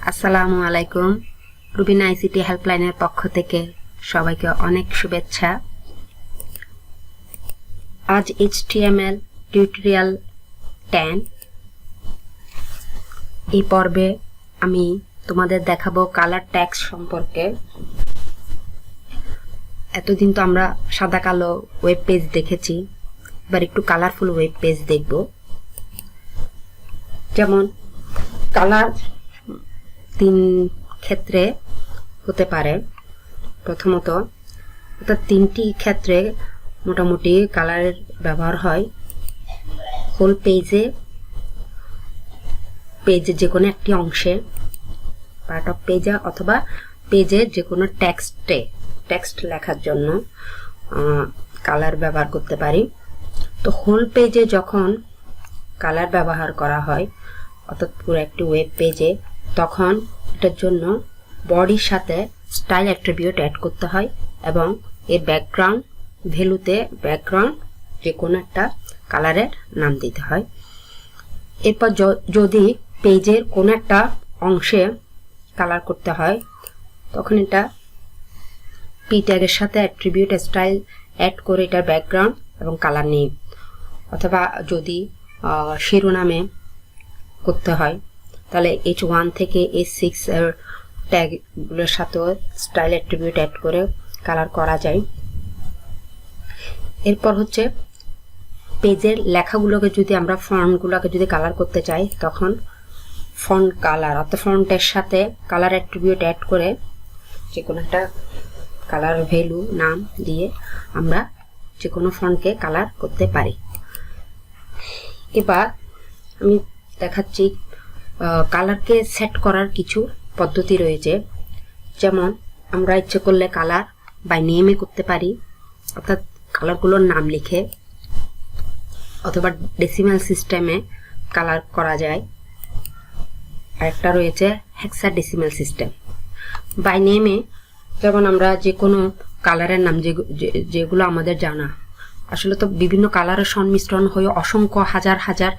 আসসালামু আলাইকুম। রুবিনা আইসিটি হেল্পলাইনের পক্ষ থেকে সবাইকে অনেক শুভেচ্ছা। আজ HTML টিউটোরিয়াল 10 এই পর্বে আমি তোমাদের দেখাবো কালার ট্যাগস সম্পর্কে। এতদিন তো আমরা সাদা কালো ওয়েব পেজ দেখেছি, এবার একটু কালারফুল ওয়েব পেজ দেখব। যেমন কালার তিন ক্ষেত্রে হতে পারে। প্রথমত, অর্থাৎ তিনটি ক্ষেত্রে মোটামুটি কালারের ব্যবহার হয়। হোল পেজের যে কোনো একটি অংশে, পার্ট অফ পেজে অথবা পেজের যে কোনো টেক্সট লেখার জন্য কালার ব্যবহার করতে পারি। তো হোল পেজে যখন কালার ব্যবহার করা হয়, অর্থাৎ পুরো একটি ওয়েব পেজে, তখন এটার জন্য বডির সাথে স্টাইল অ্যাট্রিবিউট অ্যাড করতে হয় এবং এর ব্যাকগ্রাউন্ড ভ্যালুতে ব্যাকগ্রাউন্ড যে কোনো একটা কালারের নাম দিতে হয়। এরপর যদি পেজের কোনো একটা অংশে কালার করতে হয়, তখন এটা পি ট্যাগের সাথে অ্যাট্রিবিউট স্টাইল অ্যাড করে এটার ব্যাকগ্রাউন্ড এবং কালার নেই। অথবা যদি শিরোনামে করতে হয়, তাহলে H1 থেকে H6 এর ট্যাগগুলোর সাথেও স্টাইল অ্যাট্রিবিউট অ্যাড করে কালার করা যায়। এরপর হচ্ছে পেজের লেখাগুলোকে যদি আমরা ফন্টগুলোকে যদি কালার করতে চাই, তখন ফন্ট কালার অর্থাৎ ফন্টের সাথে কালার অ্যাট্রিবিউট অ্যাড করে যে কোনো একটা কালার ভ্যালু নাম দিয়ে আমরা যে কোনো ফন্টকে কালার করতে পারি। এবার আমি দেখাচ্ছি কালারকে সেট করার কিছু পদ্ধতি রয়েছে। যেমন আমরা ইচ্ছে করলে কালার বাই নেমে করতে পারি, অর্থাৎ কালারগুলোর নাম লিখে, অথবা ডেসিমাল সিস্টেমে কালার করা যায়। আরেকটা রয়েছে হেক্সাডেসিমাল সিস্টেম। বাই নেমে যেমন আমরা যে কোনো কালারের নাম যেগুলো আমাদের জানা, আসলে তো বিভিন্ন কালারের সংমিশ্রণ হয়ে অসংখ্য হাজার হাজার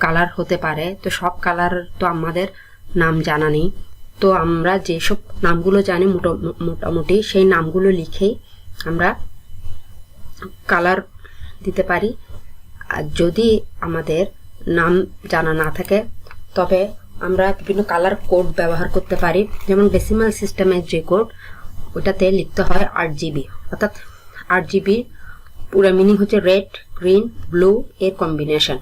কালার হতে পারে। তো সব কালার তো আমাদের নাম জানা নেই। তো আমরা যেসব নামগুলো জানি মোটামুটি সেই নামগুলো লিখেই আমরা কালার দিতে পারি। আর যদি আমাদের নাম জানা না থাকে, তবে আমরা বিভিন্ন কালার কোড ব্যবহার করতে পারি। যেমন ডেসিমাল সিস্টেমের যে কোড, ওটাতে লিখতে হয় RGB, অর্থাৎ RGB পুরো মিনিং হচ্ছে রেড, গ্রিন, ব্লু এর কম্বিনেশন।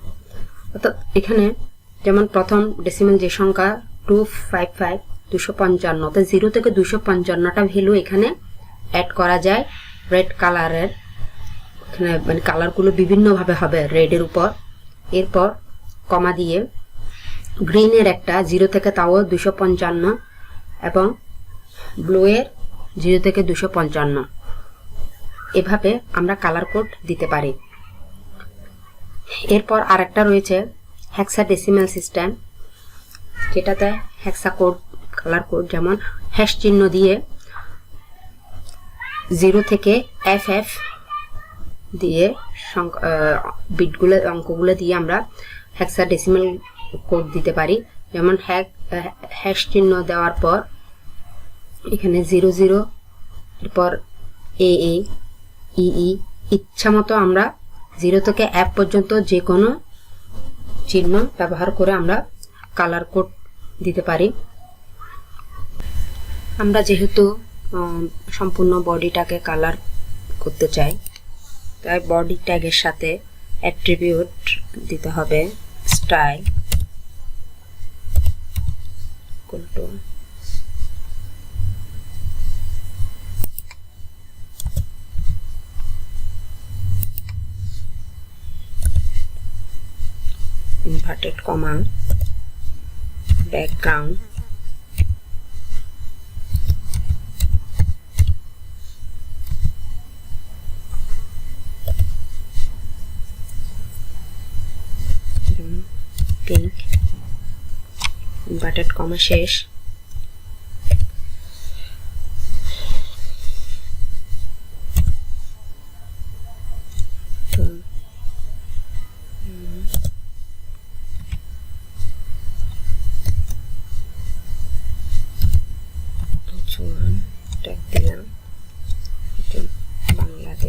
অর্থাৎ এখানে যেমন প্রথম ডেসিমাল যে সংখ্যা 255 255, অর্থাৎ 0 থেকে 255টা ভ্যালু এখানে অ্যাড করা যায় রেড কালারের। এখানে মানে কালারগুলো বিভিন্নভাবে হবে রেডের উপর। এরপর কমা দিয়ে গ্রিনের একটা 0 থেকে তাও 255 এবং ব্লু এর 0 থেকে 255, এভাবে আমরা কালার কোড দিতে পারি। এরপর আরেকটা রয়েছে হেক্সাডেসিমাল সিস্টেম, যেটাতে হেক্সা কোড কালার কোড, যেমন হ্যাশ চিহ্ন দিয়ে 0 থেকে FF দিয়ে বিটগুলো অঙ্কগুলো দিয়ে আমরা হেক্সাডেসিমাল কোড দিতে পারি। যেমন হ্যাশ চিহ্ন দেওয়ার পর এখানে 00, এরপর AA, EE, ইচ্ছা মতো আমরা 0 থেকে F পর্যন্ত যে কোনো চিহ্ন ব্যবহার করে আমরা কালার কোড দিতে পারি। আমরা যেহেতু সম্পূর্ণ বডিটাকে কালার করতে চাই, তাই বডি ট্যাগের সাথে অ্যাট্রিবিউট দিতে হবে style inverted comma background pink inverted comma শেষ।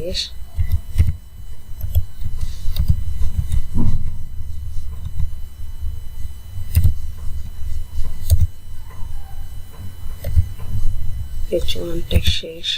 শেষ। H1 টেক্সট শেষ।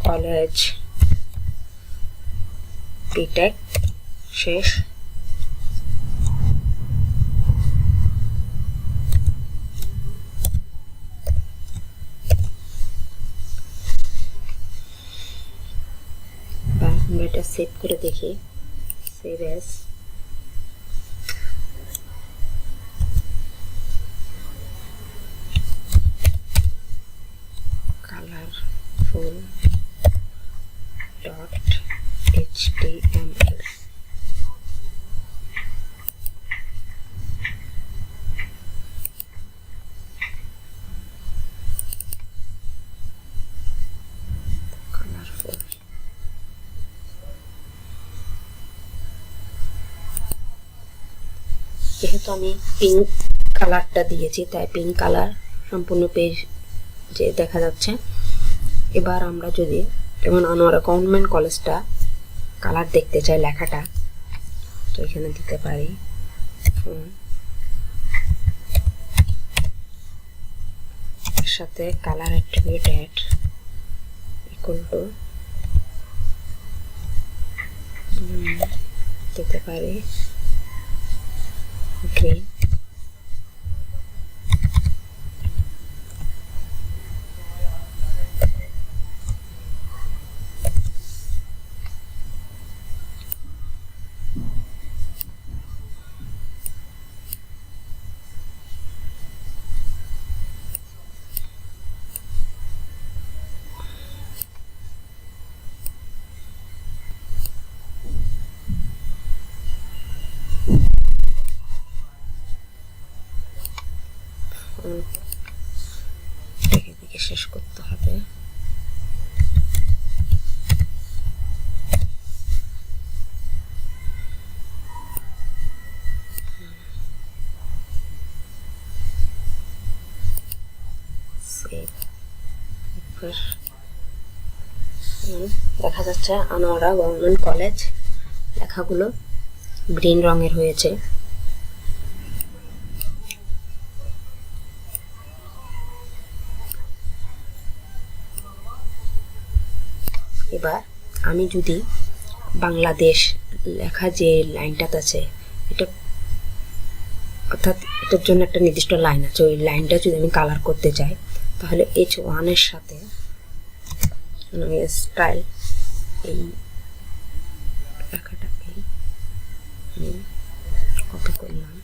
কলেজ বিটেক শেষ। আমরা এটা সেভ করে দেখি। Save as. Colourful .html colourful. যেহেতু আমি পিঙ্ক কালারটা দিয়েছি তাই পিঙ্ক কালার সম্পূর্ণ পেজ যে দেখা যাচ্ছে। এবার আমরা যদি যেমন আনোয়ারা গভর্নমেন্ট কলেজটা কালার দেখতে চাই লেখাটা, তো এখানে দিতে পারি এর সাথে colour attribute add equal to দিতে পারি গ্রিন। দিকে শেষ করতে হবে। দেখা যাচ্ছে আনোয়ারা গভর্নমেন্ট কলেজ লেখাগুলো গ্রিন রঙের হয়েছে। এবার আমি যদি বাংলাদেশ লেখা যে লাইনটাতে আছে এটা অর্থাৎ এটার জন্য একটা নির্দিষ্ট লাইন আছে, ওই লাইনটা যদি আমি কালার করতে চাই তাহলে H1 এর সাথে স্টাইল এই লেখাটাকে আমি কপি করলাম,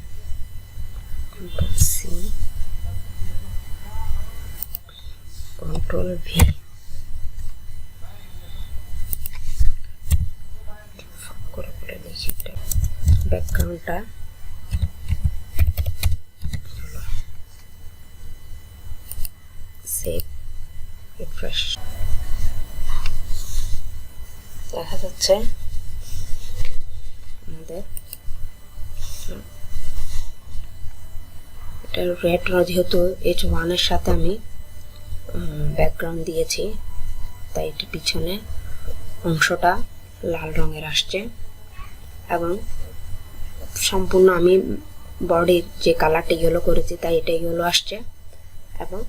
কন্ট্রোল সি কন্ট্রোল ভি করে করে লিখি। ব্যাকগ্রাউন্ডটা সেভ রিফ্রেশ। দেখা যাচ্ছে আমাদের এটা রেড যেহেতু H1 এর সাথে আমি ব্যাকগ্রাউন্ড দিয়েছি তাই এটি পিছনে অংশটা লাল রঙের আসছে এবং সম্পূর্ণ আমি বডির যে কালারটা ইয়েলো করেছি তাই এটা ইয়েলো আসছে। এবং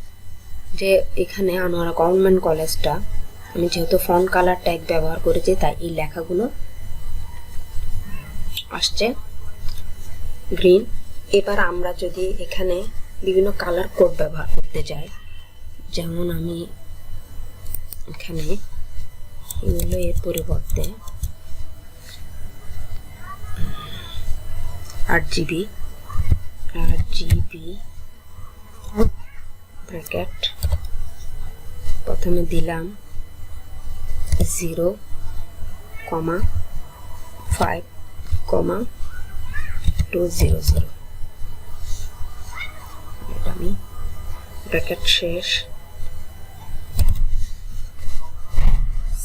যে এখানে আনোয়ারা গভর্নমেন্ট কলেজটা আমি যেহেতু ফন্ট কালার ট্যাগ ব্যবহার করেছি তাই এই লেখাগুলো আসছে গ্রিন। এবার আমরা যদি এখানে বিভিন্ন কালার কোড ব্যবহার করতে চাই, যেমন আমি এখানে ইয়েলো এর পরিবর্তে RGB ব্র্যাকেট প্রথমে দিলাম 0,5,200 এটা আমি ব্র্যাকেট শেষ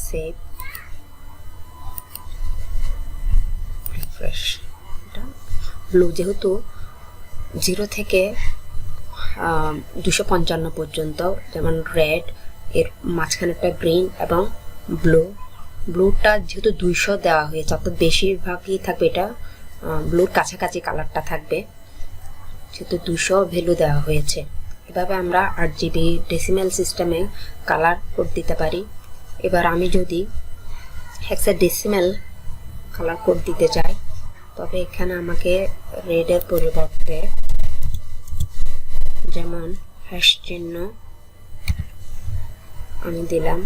সেভ রিফ্রেশ এটা ব্লু যেহেতু 0 থেকে 255 পর্যন্ত যেমন রেড এর মাঝখানেটা গ্রিন এবং ব্লুটা যেহেতু 200 দেওয়া হয়েছে অর্থাৎ বেশিরভাগই থাকবে এটা ব্লুর কাছাকাছি কালারটা থাকবে যেহেতু 200 ভ্যালু দেওয়া হয়েছে। এভাবে আমরা RGB ডেসিমেল সিস্টেমে কালার কোড দিতে পারি। এবার আমি যদি হেক্সাডেসিমেল কালার কোড দিতে চাই তবে এখানে আমাকে রেডের পরিবর্তে যেমন হ্যাশ চিহ্ন আমি দিলাম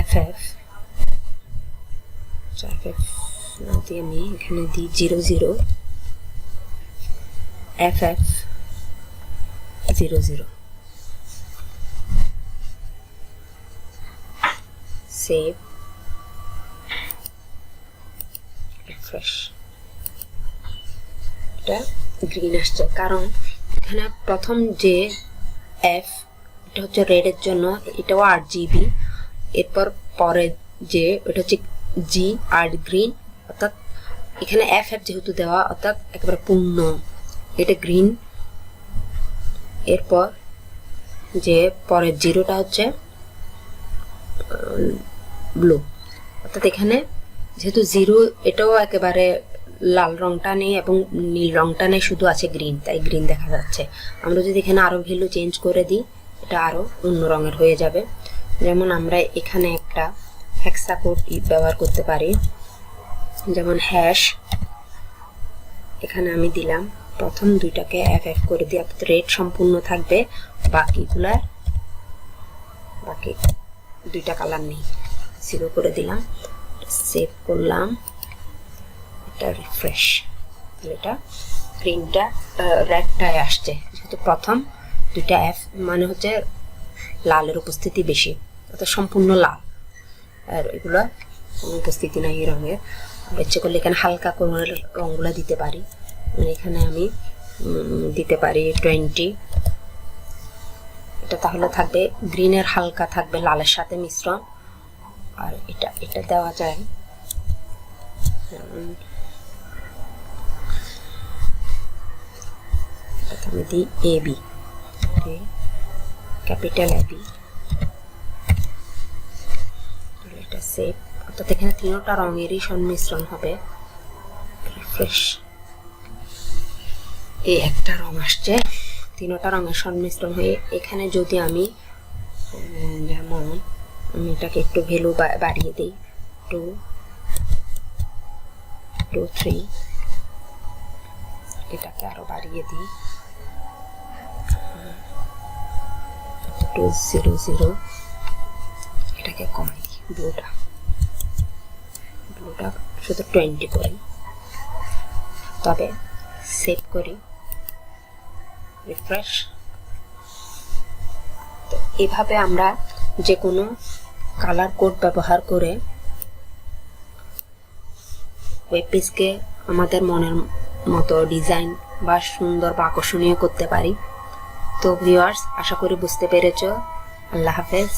FF না দিয়ে আমি এখানে দিই 00 FF 00 সেভ রিফ্রেশ এটা গ্রিন আসছে কারণ এখানে প্রথম যে F এটা হচ্ছে রেডের জন্য এটাও RGB এরপর পরে যে এটা হচ্ছে G আর গ্রিন অর্থাৎ এখানে FF যেহেতু দেওয়া অর্থাৎ একেবারে পূর্ণ এটা গ্রিন এরপর যে পরের জিরোটা হচ্ছে ব্লু অর্থাৎ এখানে যেহেতু 0 এটাও একেবারে লাল রংটা নেই এবং নীল রংটা নেই শুধু আছে গ্রিন তাই গ্রিন দেখা যাচ্ছে। আমরা যদি এখানে আরো ভ্যালু চেঞ্জ করে দিই এটা আরো অন্য রঙের হয়ে যাবে। যেমন আমরা এখানে একটা হেক্সা কোড ব্যবহার করতে পারি যেমন হ্যাশ এখানে আমি দিলাম প্রথম দুইটাকে FF করে দিই অর্থাৎ রেড সম্পূর্ণ থাকবে বাকি দুইটা কালার নেই 0 করে দিলাম সেভ করলাম এটা রিফ্রেশ এটা গ্রিনটা রেডটায় আসছে যেহেতু প্রথম দুইটা F মানে হচ্ছে লালের উপস্থিতি বেশি অর্থাৎ সম্পূর্ণ লাল আর এগুলো কোনো উপস্থিতি নাই এই রঙের। ইচ্ছে করলে এখানে হালকা কোনো রঙগুলো দিতে পারি এখানে আমি দিতে পারি 20 এটা তাহলে থাকবে গ্রিনের হালকা থাকবে লালের সাথে মিশ্রণ আর এটা দেওয়া যায় আমি দিই AB ক্যাপিটাল AB এটা সেভ অর্থাৎ এখানে তিনটা রঙেরই সংমিশ্রণ হবে রিফ্রেশ এই একটা রং আসছে তিনটা রঙের সংমিশ্রণ হয়ে এখানে যদি আমি যেমন আমি এটাকে একটু ভ্যালু বাড়িয়ে দিই 2 3 এটাকে আরো বাড়িয়ে দিই 200 এটাকে কমাই দিই ব্লুটা শুধু 20 করি তবে সেভ করি রিফ্রেশ। তো এভাবে আমরা যে কোনো কালার কোড ব্যবহার করে ওয়েব পেজকে আমাদের মনের মতো ডিজাইন বা সুন্দর বা আকর্ষণীয় করতে পারি। তো ভিউয়ার্স আশা করি বুঝতে পেরেছো। আল্লাহ হাফেজ।